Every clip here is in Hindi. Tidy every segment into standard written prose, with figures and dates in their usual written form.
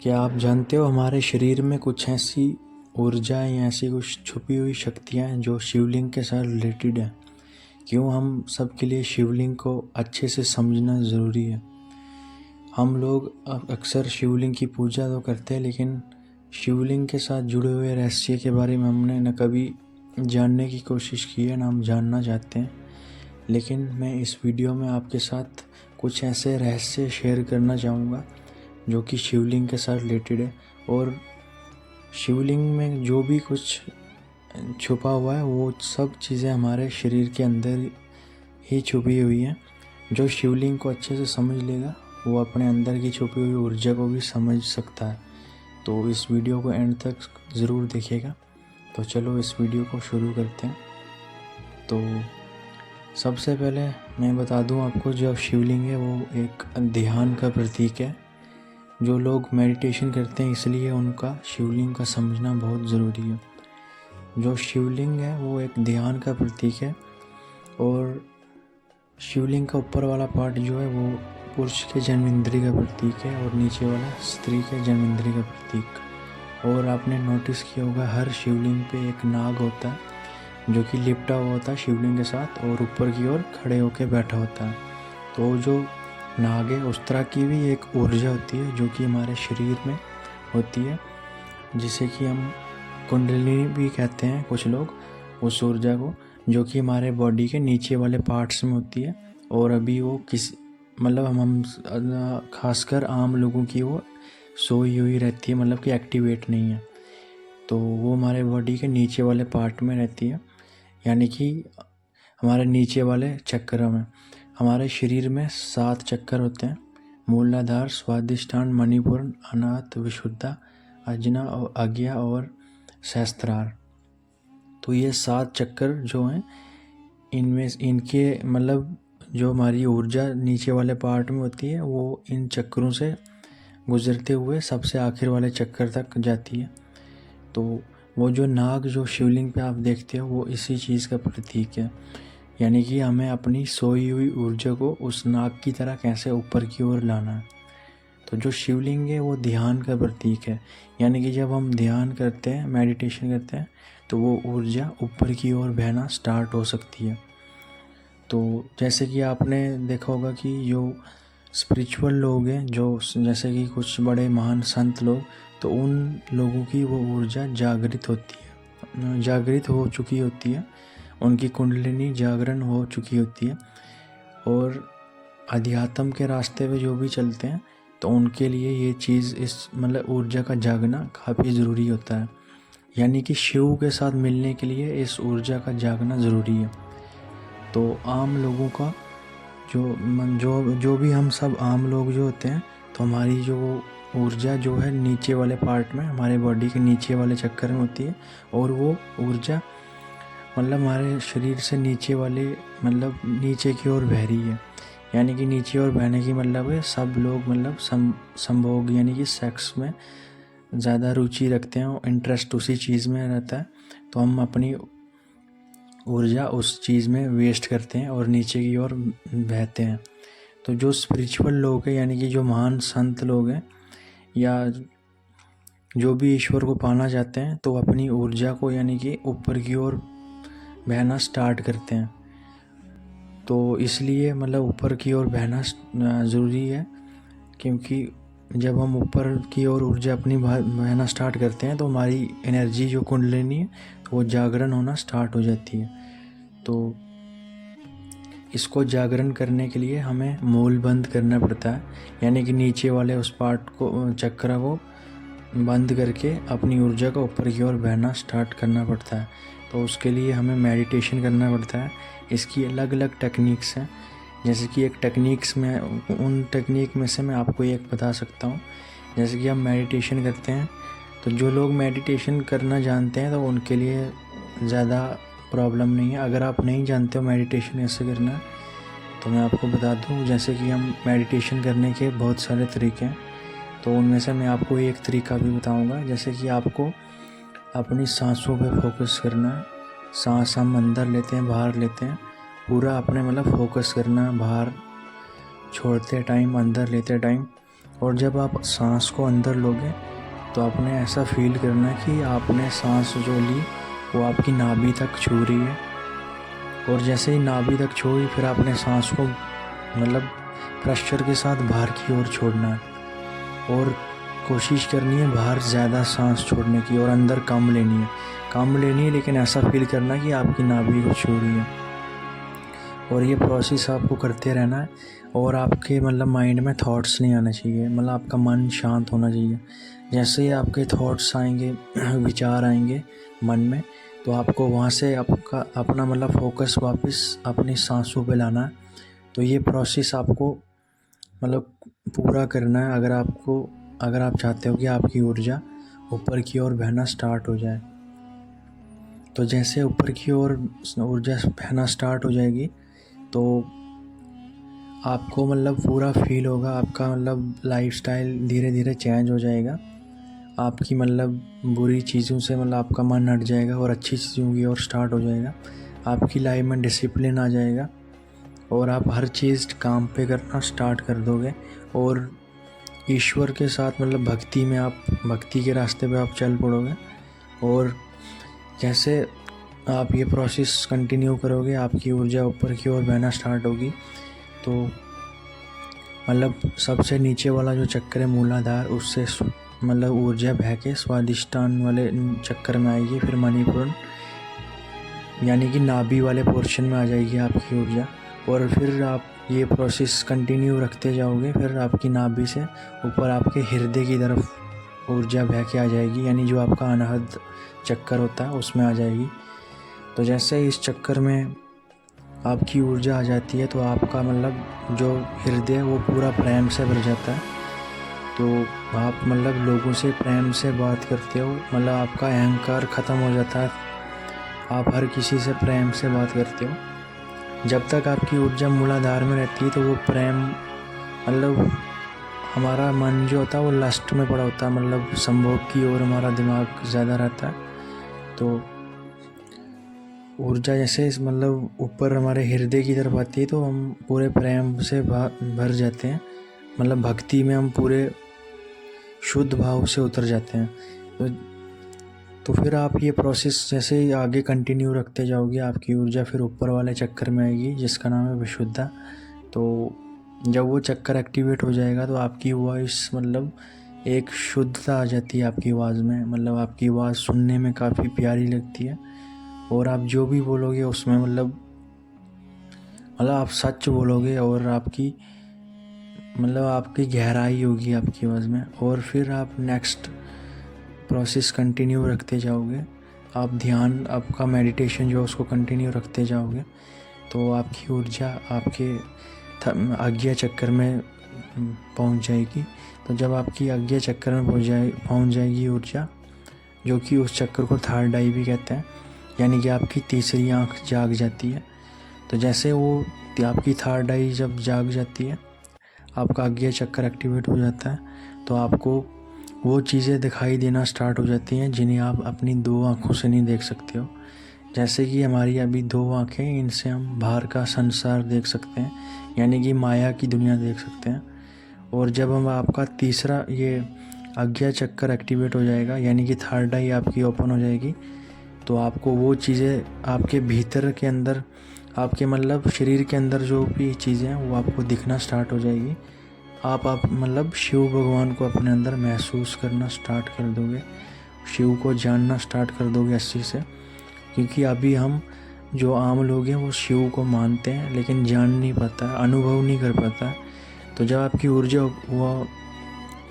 क्या आप जानते हो हमारे शरीर में कुछ ऐसी ऊर्जा या ऐसी कुछ छुपी हुई शक्तियाँ हैं जो शिवलिंग के साथ रिलेटेड है। क्यों हम सब के लिए शिवलिंग को अच्छे से समझना ज़रूरी है। हम लोग अक्सर शिवलिंग की पूजा तो करते हैं, लेकिन शिवलिंग के साथ जुड़े हुए रहस्य के बारे में हमने न कभी जानने की कोशिश की है, न हम जानना चाहते हैं। लेकिन मैं इस वीडियो में आपके साथ कुछ ऐसे रहस्य शेयर करना चाहूँगा जो कि शिवलिंग के साथ रिलेटेड है। और शिवलिंग में जो भी कुछ छुपा हुआ है वो सब चीज़ें हमारे शरीर के अंदर ही छुपी हुई हैं। जो शिवलिंग को अच्छे से समझ लेगा वो अपने अंदर की छुपी हुई ऊर्जा को भी समझ सकता है। तो इस वीडियो को एंड तक ज़रूर देखिएगा। तो चलो इस वीडियो को शुरू करते हैं। तो सबसे पहले मैं बता दूं आपको, जो शिवलिंग है वो एक ध्यान का प्रतीक है। जो लोग मेडिटेशन करते हैं इसलिए उनका शिवलिंग का समझना बहुत ज़रूरी है। जो शिवलिंग है वो एक ध्यान का प्रतीक है, और शिवलिंग का ऊपर वाला पार्ट जो है वो पुरुष के जन्म इंद्रिय का प्रतीक है, और नीचे वाला स्त्री के जन्म इंद्रिय का प्रतीक। और आपने नोटिस किया होगा हर शिवलिंग पे एक नाग होता है जो कि लिपटा हुआ होता है शिवलिंग के साथ, और ऊपर की ओर खड़े होकर बैठा होता है। तो जो नाग है उस तरह की भी एक ऊर्जा होती है जो कि हमारे शरीर में होती है, जिसे कि हम कुंडलिनी भी कहते हैं कुछ लोग, उस ऊर्जा को, जो कि हमारे बॉडी के नीचे वाले पार्ट्स में होती है। और अभी वो हम खासकर आम लोगों की वो सोई हुई रहती है, मतलब कि एक्टिवेट नहीं है। तो वो हमारे बॉडी के नीचे वाले पार्ट में रहती है, यानी कि हमारे नीचे वाले चक्र में। हमारे शरीर में 7 चक्कर होते हैं: मूलाधार, स्वादिष्ठान, मणिपुर, अनाहत, विशुद्धा, अजना और आज्ञा और सहस्त्रार। तो ये 7 चक्कर जो हैं, इनमें इनके जो हमारी ऊर्जा नीचे वाले पार्ट में होती है वो इन चक्रों से गुजरते हुए सबसे आखिर वाले चक्कर तक जाती है। तो वो जो नाग जो शिवलिंग पे आप देखते हो वो इसी चीज़ का प्रतीक है, यानी कि हमें अपनी सोई हुई ऊर्जा को उस नाग की तरह कैसे ऊपर की ओर लाना है। तो जो शिवलिंग है वो ध्यान का प्रतीक है, यानी कि जब हम ध्यान करते हैं, मेडिटेशन करते हैं, तो वो ऊर्जा ऊपर की ओर बहना स्टार्ट हो सकती है। तो जैसे कि आपने देखा होगा कि जो स्पिरिचुअल लोग हैं, जो जैसे कि कुछ बड़े महान संत लोग, तो उन लोगों की वो ऊर्जा जागृत होती है, जागृत हो चुकी होती है, उनकी कुंडलिनी जागरण हो चुकी होती है। और अध्यात्म के रास्ते पे जो भी चलते हैं तो उनके लिए ये चीज़ ऊर्जा का जागना काफ़ी ज़रूरी होता है, यानी कि शिव के साथ मिलने के लिए इस ऊर्जा का जागना ज़रूरी है। तो आम लोगों का जो भी हम सब आम लोग जो होते हैं, तो हमारी जो ऊर्जा जो है नीचे वाले पार्ट में, हमारे बॉडी के नीचे वाले चक्कर में होती है, और वो ऊर्जा हमारे शरीर से नीचे वाले नीचे की ओर बह रही है। यानी कि नीचे ओर बहने की है सब लोग संभोग यानी कि सेक्स में ज़्यादा रुचि रखते हैं, इंटरेस्ट उसी चीज़ में रहता है, तो हम अपनी ऊर्जा उस चीज़ में वेस्ट करते हैं और नीचे की ओर बहते हैं। तो जो स्पिरिचुअल लोग हैं, यानी कि जो महान संत लोग हैं या जो भी ईश्वर को पाना चाहते हैं, तो अपनी ऊर्जा को यानी कि ऊपर की ओर बहना स्टार्ट करते हैं। तो इसलिए ऊपर की ओर बहना ज़रूरी है, क्योंकि जब हम ऊपर की ओर ऊर्जा अपनी बहना स्टार्ट करते हैं तो हमारी एनर्जी जो कुंडलिनी है तो वो जागरण होना स्टार्ट हो जाती है। तो इसको जागरण करने के लिए हमें मूल बंद करना पड़ता है, यानी कि नीचे वाले उस पार्ट को, चक्र को बंद करके अपनी ऊर्जा को ऊपर की ओर बहना स्टार्ट करना पड़ता है। तो उसके लिए हमें मेडिटेशन करना पड़ता है। इसकी अलग अलग टेक्निक्स हैं, जैसे कि एक टेक्निक्स में, उन टेक्निक में से मैं आपको एक बता सकता हूँ। जैसे कि हम मेडिटेशन करते हैं, तो जो लोग मेडिटेशन करना जानते हैं तो उनके लिए ज़्यादा प्रॉब्लम नहीं है। अगर आप नहीं जानते हो मेडिटेशन कैसे करना है, तो मैं आपको बता दूँ। जैसे कि हम मेडिटेशन करने के बहुत सारे तरीके हैं, तो उनमें से मैं आपको एक तरीका भी बताऊंगा। जैसे कि आपको अपनी सांसों पे फोकस करना है। सांस हम अंदर लेते हैं, बाहर लेते हैं, पूरा अपने फोकस करना है, बाहर छोड़ते टाइम, अंदर लेते टाइम। और जब आप सांस को अंदर लोगे तो आपने ऐसा फील करना कि आपने सांस जो ली वो आपकी नाभि तक छू रही है, और जैसे ही नाभि तक छोड़ी फिर आपने सांस को मतलब प्रेशर के साथ बाहर की ओर छोड़ना है, और कोशिश करनी है बाहर ज़्यादा सांस छोड़ने की और अंदर कम लेनी है, लेकिन ऐसा फील करना कि आपकी नाभि को छू रही है। और ये प्रोसेस आपको करते रहना है, और आपके मतलब माइंड में थॉट्स नहीं आना चाहिए, मतलब आपका मन शांत होना चाहिए। जैसे ही आपके थॉट्स आएंगे, विचार आएंगे मन में, तो आपको वहाँ से आपका अपना मतलब फोकस वापस अपनी सांसों पे लाना है। तो ये प्रोसेस आपको मतलब पूरा करना है अगर आप चाहते हो कि आपकी ऊर्जा ऊपर की ओर बहना स्टार्ट हो जाए। तो जैसे ऊपर की ओर ऊर्जा बहना स्टार्ट हो जाएगी तो आपको मतलब पूरा फील होगा, आपका मतलब लाइफस्टाइल धीरे धीरे चेंज हो जाएगा। आपकी मतलब बुरी चीज़ों से मतलब आपका मन हट जाएगा और अच्छी चीज़ों की ओर स्टार्ट हो जाएगा। आपकी लाइफ में डिसिप्लिन आ जाएगा और आप हर चीज़ काम पे करना स्टार्ट कर दोगे, और ईश्वर के साथ मतलब भक्ति के रास्ते पे आप चल पड़ोगे। और जैसे आप ये प्रोसेस कंटिन्यू करोगे, आपकी ऊर्जा ऊपर की ओर बहना स्टार्ट होगी। तो मतलब सबसे नीचे वाला जो चक्कर है मूलाधार, उससे मतलब ऊर्जा बह के स्वादिष्टान वाले चक्कर में आएगी, फिर मणिपुर यानी कि नाभि वाले पोर्शन में आ जाएगी आपकी ऊर्जा। और फिर आप ये प्रोसेस कंटिन्यू रखते जाओगे, फिर आपकी नाभि से ऊपर आपके हृदय की तरफ ऊर्जा बह के आ जाएगी, यानी जो आपका अनाहत चक्कर होता है उसमें आ जाएगी। तो जैसे इस चक्कर में आपकी ऊर्जा आ जाती है तो आपका मतलब जो हृदय है वो पूरा प्रेम से भर जाता है। तो आप मतलब लोगों से प्रेम से बात करते हो, मतलब आपका अहंकार ख़त्म हो जाता है, आप हर किसी से प्रेम से बात करते हो। जब तक आपकी ऊर्जा मूलाधार में रहती है तो वो प्रेम मतलब हमारा मन जो होता है वो लस्ट में पड़ा होता है, मतलब संभोग की ओर हमारा दिमाग ज़्यादा रहता है। तो ऊर्जा जैसे मतलब ऊपर हमारे हृदय की तरफ आती है तो हम पूरे प्रेम से भर जाते हैं, मतलब भक्ति में हम पूरे शुद्ध भाव से उतर जाते हैं। तो फिर आप ये प्रोसेस जैसे ही आगे कंटिन्यू रखते जाओगे, आपकी ऊर्जा फिर ऊपर वाले चक्कर में आएगी जिसका नाम है विशुद्धा। तो जब वो चक्कर एक्टिवेट हो जाएगा तो आपकी वॉइस मतलब एक शुद्धता आ जाती है आपकी आवाज़ में, मतलब आपकी आवाज़ सुनने में काफ़ी प्यारी लगती है, और आप जो भी बोलोगे उसमें मतलब आप सच बोलोगे, और आपकी गहराई होगी आपकी आवाज़ में। और फिर आप नेक्स्ट प्रोसेस कंटिन्यू रखते जाओगे, आप ध्यान आपका मेडिटेशन जो उसको कंटिन्यू रखते जाओगे, तो आपकी ऊर्जा आपके आज्ञा चक्कर में पहुंच जाएगी। तो जब आपकी आज्ञा चक्कर में पहुंच जाएगी ऊर्जा, जो कि उस चक्कर को थर्ड आई भी कहते हैं, यानी कि आपकी तीसरी आँख जाग जाती है। तो जैसे वो आपकी थर्ड आई जब जाग जाती है, आपका आज्ञा चक्कर एक्टिवेट हो जाता है, तो आपको वो चीज़ें दिखाई देना स्टार्ट हो जाती हैं जिन्हें आप अपनी दो आँखों से नहीं देख सकते हो। जैसे कि हमारी अभी दो आँखें, इनसे हम बाहर का संसार देख सकते हैं, यानी कि माया की दुनिया देख सकते हैं। और जब हम आपका तीसरा ये आज्ञा चक्कर एक्टिवेट हो जाएगा, यानी कि थर्ड आई आपकी ओपन हो जाएगी, तो आपको वो चीज़ें आपके भीतर के अंदर, आपके मतलब शरीर के अंदर जो भी चीज़ें हैं वो आपको दिखना स्टार्ट हो जाएगी। आप मतलब शिव भगवान को अपने अंदर महसूस करना स्टार्ट कर दोगे, शिव को जानना स्टार्ट कर दोगे अच्छे से। क्योंकि अभी हम जो आम लोग हैं वो शिव को मानते हैं लेकिन जान नहीं पाता, अनुभव नहीं कर पाता। तो जब आपकी ऊर्जा वो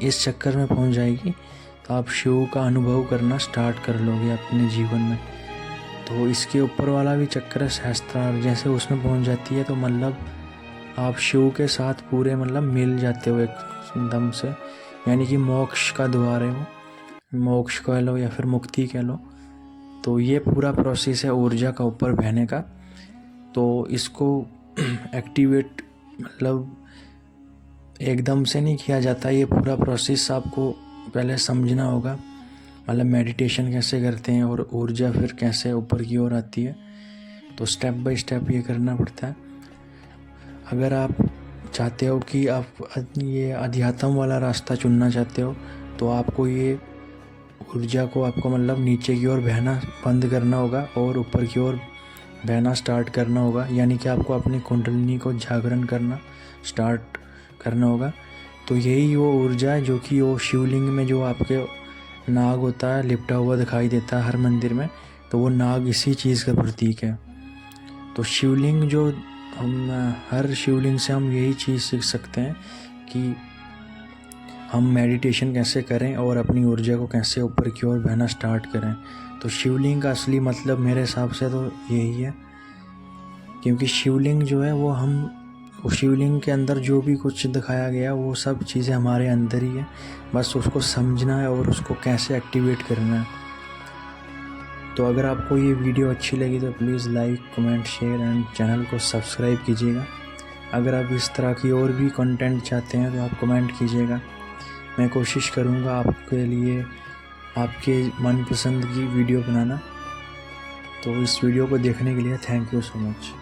इस चक्कर में पहुंच जाएगी तो आप शिव का अनुभव करना स्टार्ट कर लोगे अपने जीवन में। तो इसके ऊपर वाला भी चक्कर है सहस्त्रार, जैसे उसमें पहुंच जाती है तो मतलब आप शिव के साथ पूरे मतलब मिल जाते हो एकदम से, यानी कि मोक्ष का द्वार है वो, मोक्ष कह लो या फिर मुक्ति कह लो। तो ये पूरा प्रोसेस है ऊर्जा का ऊपर बहने का। तो इसको एक्टिवेट मतलब एकदम से नहीं किया जाता, ये पूरा प्रोसेस आपको पहले समझना होगा, मतलब मेडिटेशन कैसे करते हैं और ऊर्जा फिर कैसे ऊपर की ओर आती है। तो स्टेप बाय स्टेप ये करना पड़ता है। अगर आप चाहते हो कि आप ये अध्यात्म वाला रास्ता चुनना चाहते हो, तो आपको ये ऊर्जा को आपको मतलब नीचे की ओर बहना बंद करना होगा और ऊपर की ओर बहना स्टार्ट करना होगा। यानी कि आपको अपनी कुंडलिनी को जागरण करना स्टार्ट करना होगा। तो यही वो ऊर्जा है जो कि वो शिवलिंग में जो आपके नाग होता है लिपटा हुआ दिखाई देता है हर मंदिर में, तो वो नाग इसी चीज़ का प्रतीक है। तो शिवलिंग जो हम हर शिवलिंग से हम यही चीज़ सीख सकते हैं कि हम मेडिटेशन कैसे करें और अपनी ऊर्जा को कैसे ऊपर की ओर बहना स्टार्ट करें। तो शिवलिंग का असली मतलब मेरे हिसाब से तो यही है, क्योंकि शिवलिंग जो है वो शिवलिंग के अंदर जो भी कुछ दिखाया गया वो सब चीज़ें हमारे अंदर ही है, बस उसको समझना है और उसको कैसे एक्टिवेट करना है। तो अगर आपको ये वीडियो अच्छी लगी तो please like, comment, share and channel को सब्सक्राइब कीजिएगा। अगर आप इस तरह की और भी कंटेंट चाहते हैं तो आप कमेंट कीजिएगा। मैं कोशिश करूँगा आपके लिए आपके मनपसंद की वीडियो बनाना। तो इस वीडियो को देखने के लिए थैंक यू सो मच।